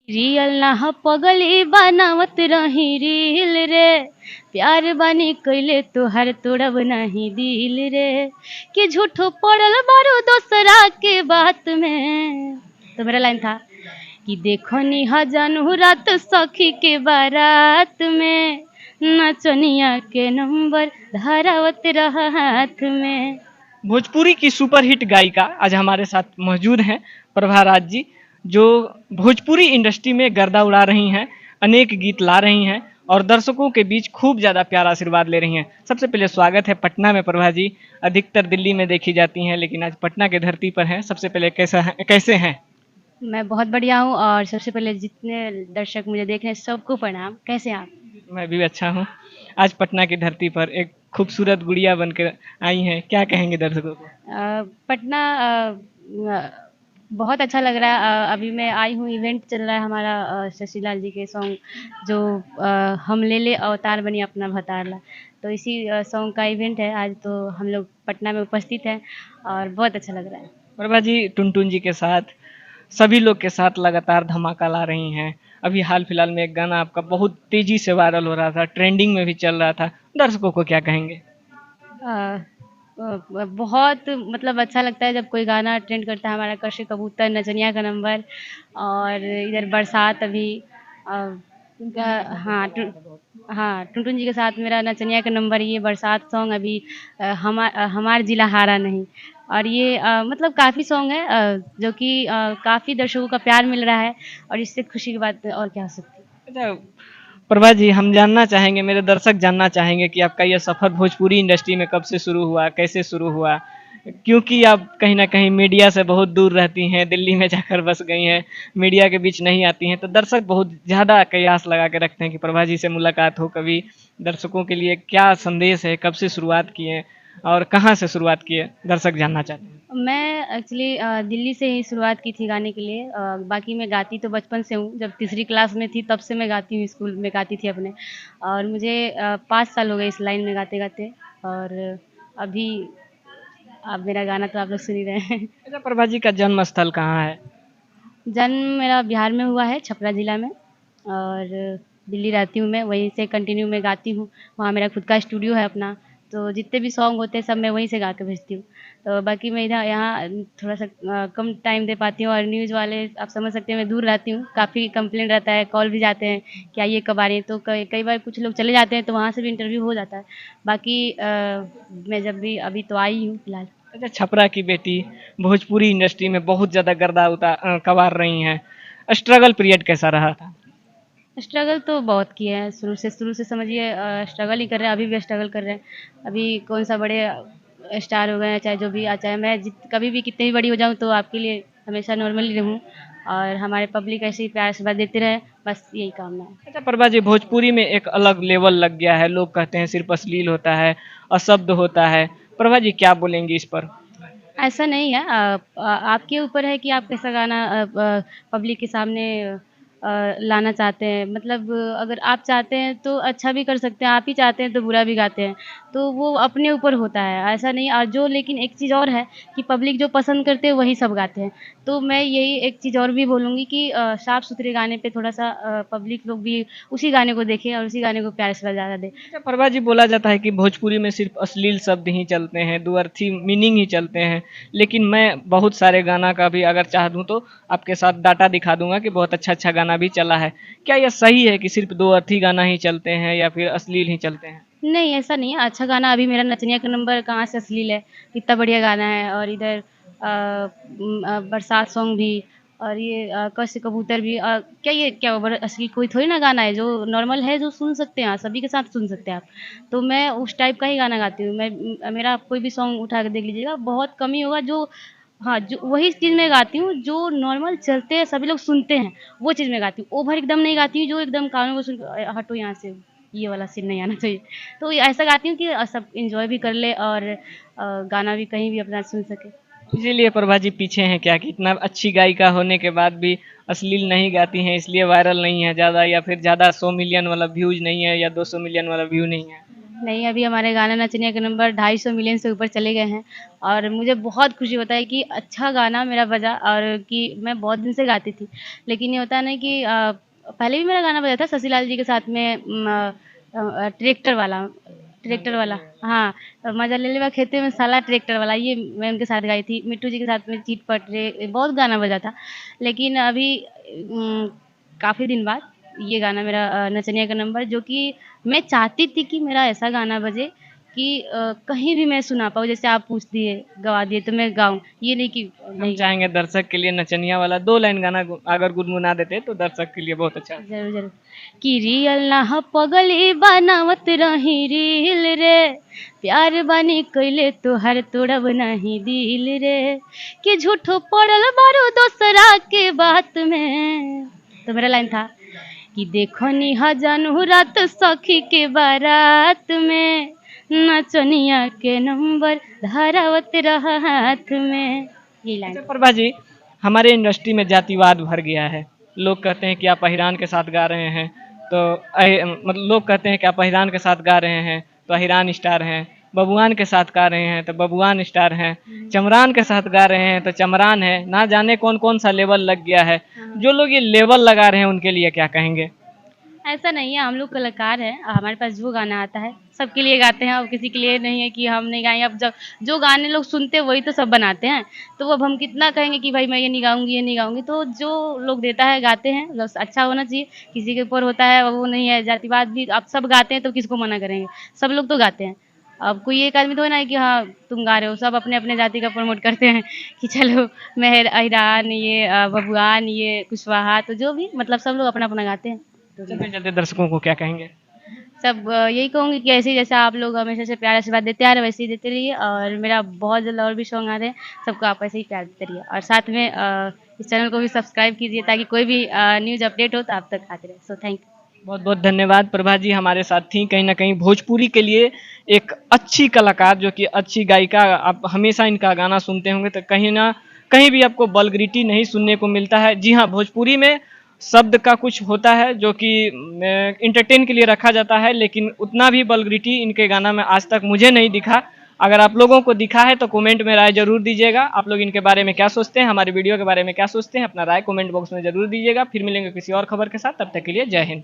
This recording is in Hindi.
रियल ना ह पगली बनावत रही रील रे, प्यार बानी कइले तोहार तोड़ब नाही दिल रे, कि झूठो पड़ल बारू दोसरा के बात में। तो मेरा लाइन था कि देखो नी जानू रात सखी के बारात में, नचनिया के नंबर धरावत रहा हाथ में। भोजपुरी की सुपरहिट गायिका आज हमारे साथ मौजूद हैं प्रभा राज जी, जो भोजपुरी इंडस्ट्री में गर्दा उड़ा रही हैं, अनेक गीत ला रही हैं और दर्शकों के बीच खूब ज़्यादा प्यारा आशीर्वाद ले रही हैं। सबसे पहले स्वागत है पटना में प्रभा जी। अधिकतर दिल्ली में देखी जाती हैं, लेकिन आज पटना की धरती पर हैं। सबसे पहले कैसे हैं? मैं बहुत बढ़िया हूँ और सबसे पहले जितने दर्शक मुझे देख रहे हैं सबको प्रणाम। कैसे हैं आप? मैं भी अच्छा हूँ। आज पटना की धरती पर एक खूबसूरत गुड़िया बनकर आई हैं, क्या कहेंगे दर्शकों को? पटना बहुत अच्छा लग रहा है। अभी मैं आई हूँ, इवेंट चल रहा है हमारा शशि लाल जी के सॉन्ग जो हम ले ले अवतार बनी अपना भतारला, तो इसी सॉन्ग का इवेंट है आज। तो हम लोग पटना में उपस्थित हैं और बहुत अच्छा लग रहा है। प्रभा जी टुनटुन जी के साथ, सभी लोग के साथ लगातार धमाका ला रही हैं। अभी हाल फिलहाल में एक गाना आपका बहुत तेजी से वायरल हो रहा था, ट्रेंडिंग में भी चल रहा था। दर्शकों को क्या कहेंगे? अ, बहुत मतलब अच्छा लगता है जब कोई गाना ट्रेंड करता है। हमारा कश कबूतर, नचनिया का नंबर और इधर बरसात अभी हाँ हाँ, टुनटुन जी के साथ मेरा नचनिया का नंबर, ये बरसात सॉन्ग अभी हमार जिला हारा नहीं। और ये मतलब काफ़ी सॉन्ग है जो कि काफ़ी दर्शकों का प्यार मिल रहा है और इससे खुशी की बात और क्या हो सकती है। अच्छा प्रभा जी, हम जानना चाहेंगे, मेरे दर्शक जानना चाहेंगे कि आपका यह सफ़र भोजपुरी इंडस्ट्री में कब से शुरू हुआ, कैसे शुरू हुआ? क्योंकि आप कहीं न कहीं मीडिया से बहुत दूर रहती हैं, दिल्ली में जाकर बस गई हैं, मीडिया के बीच नहीं आती हैं, तो दर्शक बहुत ज़्यादा कयास लगा के रखते हैं कि प्रभा जी से मुलाकात हो कभी। दर्शकों के लिए क्या संदेश है, कब से शुरुआत किए और कहाँ से शुरुआत किए? दर्शक जानना चाहते हैं। मैं एक्चुअली दिल्ली से ही शुरुआत की थी गाने के लिए। बाकी मैं गाती तो बचपन से हूँ, जब तीसरी क्लास में थी तब से मैं गाती हूँ, स्कूल में गाती थी अपने। और मुझे 5 साल हो गए इस लाइन में गाते-गाते। और अभी अब मेरा गाना तो आप लोग सुन ही रहे हैं। अच्छा प्रभा जी का जन्म स्थल कहाँ है? जन्म मेरा बिहार में हुआ है, छपरा ज़िला में। और दिल्ली रहती हूँ मैं, वहीं से कंटिन्यू मैं गाती हूँ। वहाँ मेरा खुद का स्टूडियो है अपना, तो जितने भी सॉन्ग होते हैं सब मैं वहीं से गा के भेजती हूँ। तो बाकी मैं इधर यहाँ थोड़ा-सा कम टाइम दे पाती हूँ और न्यूज़ वाले आप समझ सकते हैं मैं दूर रहती हूँ, काफ़ी कंप्लेंट रहता है, कॉल भी जाते हैं कि आइए कब आ रही हैं? तो कई कई बार कुछ लोग चले जाते हैं तो वहाँ से भी इंटरव्यू हो जाता है। बाकी मैं जब भी अभी तो आई हूँ फिलहाल। अच्छा छपरा की बेटी भोजपुरी इंडस्ट्री में बहुत ज़्यादा कबार रही हैं। स्ट्रगल पीरियड कैसा रहा था? स्ट्रगल तो बहुत किए हैं, शुरू से समझिए स्ट्रगल ही कर रहे हैं, अभी भी स्ट्रगल कर रहे हैं। अभी कौन-सा बड़े स्टार हो गए हैं, चाहे जो भी चाहे मैं कभी भी कितनी भी बड़ी हो जाऊँ तो आपके लिए हमेशा नॉर्मल ही रहूँ और हमारे पब्लिक ऐसे ही प्यार आशीर्वाद देते रहे, बस यही कामना है। अच्छा प्रभा जी, भोजपुरी में एक अलग लेवल लग गया है, लोग कहते हैं सिर्फ अश्लील होता है, अशब्द होता है। प्रभा जी क्या बोलेंगी इस पर? ऐसा नहीं है। आपके ऊपर है कि आप कैसा गाना पब्लिक के सामने लाना चाहते हैं। मतलब अगर आप चाहते हैं तो अच्छा भी कर सकते हैं, आप ही चाहते हैं तो बुरा भी गाते हैं। तो वो अपने ऊपर होता है, ऐसा नहीं। और जो लेकिन एक चीज़ और है कि पब्लिक जो पसंद करते हैं वही सब गाते हैं। तो मैं यही एक चीज़ और भी बोलूँगी कि साफ-सुथरे गाने पे थोड़ा-सा पब्लिक लोग भी उसी गाने को देखें और उसी गाने को प्यार से ज़्यादा दें। अच्छा प्रभा जी, बोला जाता है कि भोजपुरी में सिर्फ अश्लील शब्द ही चलते हैं, दुअर्थी मीनिंग ही चलते हैं। लेकिन मैं बहुत सारे गाना का भी अगर चाह दूँ तो आपके साथ डाटा दिखा दूँगा कि बहुत अच्छा-अच्छा गाना भी चला है। क्या यह सही है कि सिर्फ दो अर्थी गाना ही चलते हैं या फिर अश्लील ही चलते हैं? नहीं, ऐसा नहीं है। अच्छा गाना अभी मेरा नचनिया का नंबर कहाँ से अश्लील है, कितना बढ़िया गाना है। और इधर बरसात सॉन्ग भी और ये कश से कबूतर भी क्या ये क्या बड़ा अश्लील कोई थोड़ी ना गाना है, जो नॉर्मल है, जो सुन सकते हैं, सभी के साथ सुन सकते हैं आप। तो मैं उस टाइप का ही गाना गाती हूँ। मेरा आप कोई भी सॉन्ग उठा के देख लीजिएगा, बहुत कम ही होगा जो हाँ, जो वही चीज़ मैं गाती हूँ जो नॉर्मल चलते हैं, सभी लोग सुनते हैं, वो चीज़ मैं गाती हूँ। ओवर एकदम नहीं गाती हूँ जो एकदम कानों को सुन के हटो यहाँ से, ये वाला सीन नहीं आना चाहिए। तो ऐसा गाती हूँ कि सब एन्जॉय भी कर ले और गाना भी कहीं भी अपना सुन सके। इसीलिए प्रभा जी पीछे हैं क्या कि इतना अच्छी गायिका होने के बाद भी अश्लील नहीं गाती हैं, इसलिए वायरल नहीं है ज़्यादा, या फिर ज़्यादा 100 मिलियन वाला व्यूज नहीं है या 200 मिलियन वाला व्यू नहीं है? नहीं, अभी हमारे गाना नचनिया के नंबर 250 मिलियन से ऊपर चले गए हैं और मुझे बहुत खुशी होता है कि अच्छा गाना मेरा बजा और कि मैं बहुत दिन से गाती थी। लेकिन ये होता है ना कि पहले भी मेरा गाना बजा था शशि लाल जी के साथ में ट्रैक्टर वाला हाँ, मजा ले लेवा खेते में साला ट्रैक्टर वाला, ये मैं उनके साथ गाई थी। मिट्टू जी के साथ में चीट पट रे, बहुत गाना बजा था। लेकिन अभी काफ़ी दिन बाद ये गाना मेरा नचनिया का नंबर, जो कि मैं चाहती थी कि मेरा ऐसा गाना बजे कि कहीं भी मैं सुना पाऊँ, जैसे आप पूछ दिए, गवा दिए तो मैं गाऊँ, ये नहीं कि हम नहीं गाऊँ। चाहेंगे दर्शक के लिए नचनिया वाला 2 लाइन गाना अगर गुनगुना देते तो दर्शक के लिए बहुत अच्छा। ज़रूर, ज़रूर। कि रियल ना ह पगली बनावत रही रील रे, प्यार बानी कइले तोहार तोड़ब नाही दिल रे, कि झूठो पड़ल बारू दोसरा के बात में। तो मेरा लाइन था कि देखो नी जानू रात सखी के बारात में, नचनिया के नंबर धरावत रहा हाथ में। यही लाइन अच्छा था। प्रभा जी, हमारे इंडस्ट्री में जातिवाद भर गया है। लोग कहते हैं कि आप अहिरान के साथ गा रहे हैं, तो मतलब लोग कहते हैं कि आप अहिरान के साथ गा रहे हैं तो अहिरान स्टार हैं, बबुआन के साथ गा रहे हैं तो बबुआन स्टार हैं, चमरान के साथ गा रहे हैं तो चमरान है। ना जाने कौन कौन सा लेवल लग गया है। हाँ। जो लोग ये लेवल लगा रहे हैं उनके लिए क्या कहेंगे? ऐसा नहीं है, हम लोग कलाकार हैं, हमारे पास जो गाना आता है सबके लिए गाते हैं और किसी के लिए नहीं है कि हम नहीं गाएंगे। अब जब जो गाने लोग सुनते हैं वही तो सब बनाते हैं, तो अब हम कितना कहेंगे कि भाई मैं ये नहीं गाऊंगी, ये नहीं गाऊंगी। तो जो लोग देता है गाते हैं, बस अच्छा होना चाहिए। किसी के ऊपर होता है वो नहीं है, जातिवाद भी अब सब गाते हैं तो किसको मना करेंगे, सब लोग तो गाते हैं। अब कोई एक आदमी तो ना है कि हाँ तुम गा रहे हो, सब अपने अपने जाति का प्रमोट करते हैं कि चलो मेहर अहिरान, ये बबुआन, ये कुशवाहा, तो जो भी मतलब सब लोग अपना अपना गाते हैं। चलते चलते दर्शकों को क्या कहेंगे? सब यही कहूँगी कि ऐसे ही जैसे आप लोग हमेशा से प्यार आशीर्वाद देते आ रहे हैं वैसे ही देते रहिए, और मेरा बहुत जल्द और भी सॉन्ग आ रहे हैं, सबको आप ऐसे ही प्यार देते रहिए और साथ में इस चैनल को भी सब्सक्राइब कीजिए ताकि कोई भी न्यूज़ अपडेट हो तो आप तक आते रहे। So thank you. बहुत बहुत धन्यवाद। प्रभा जी हमारे साथ थी। कहीं ना कहीं भोजपुरी के लिए एक अच्छी कलाकार, जो कि अच्छी गायिका। आप हमेशा इनका गाना सुनते होंगे तो कहीं ना कहीं भी आपको वल्गैरिटी नहीं सुनने को मिलता है। जी हाँ, भोजपुरी में शब्द का कुछ होता है जो कि इंटरटेन के लिए रखा जाता है, लेकिन उतना भी वल्गैरिटी इनके गाना में आज तक मुझे नहीं दिखा। अगर आप लोगों को दिखा है तो कमेंट में राय जरूर दीजिएगा। आप लोग इनके बारे में क्या सोचते हैं, हमारे वीडियो के बारे में क्या सोचते हैं, अपना राय कमेंट बॉक्स में जरूर दीजिएगा। फिर मिलेंगे किसी और खबर के साथ, तब तक के लिए जय हिंद।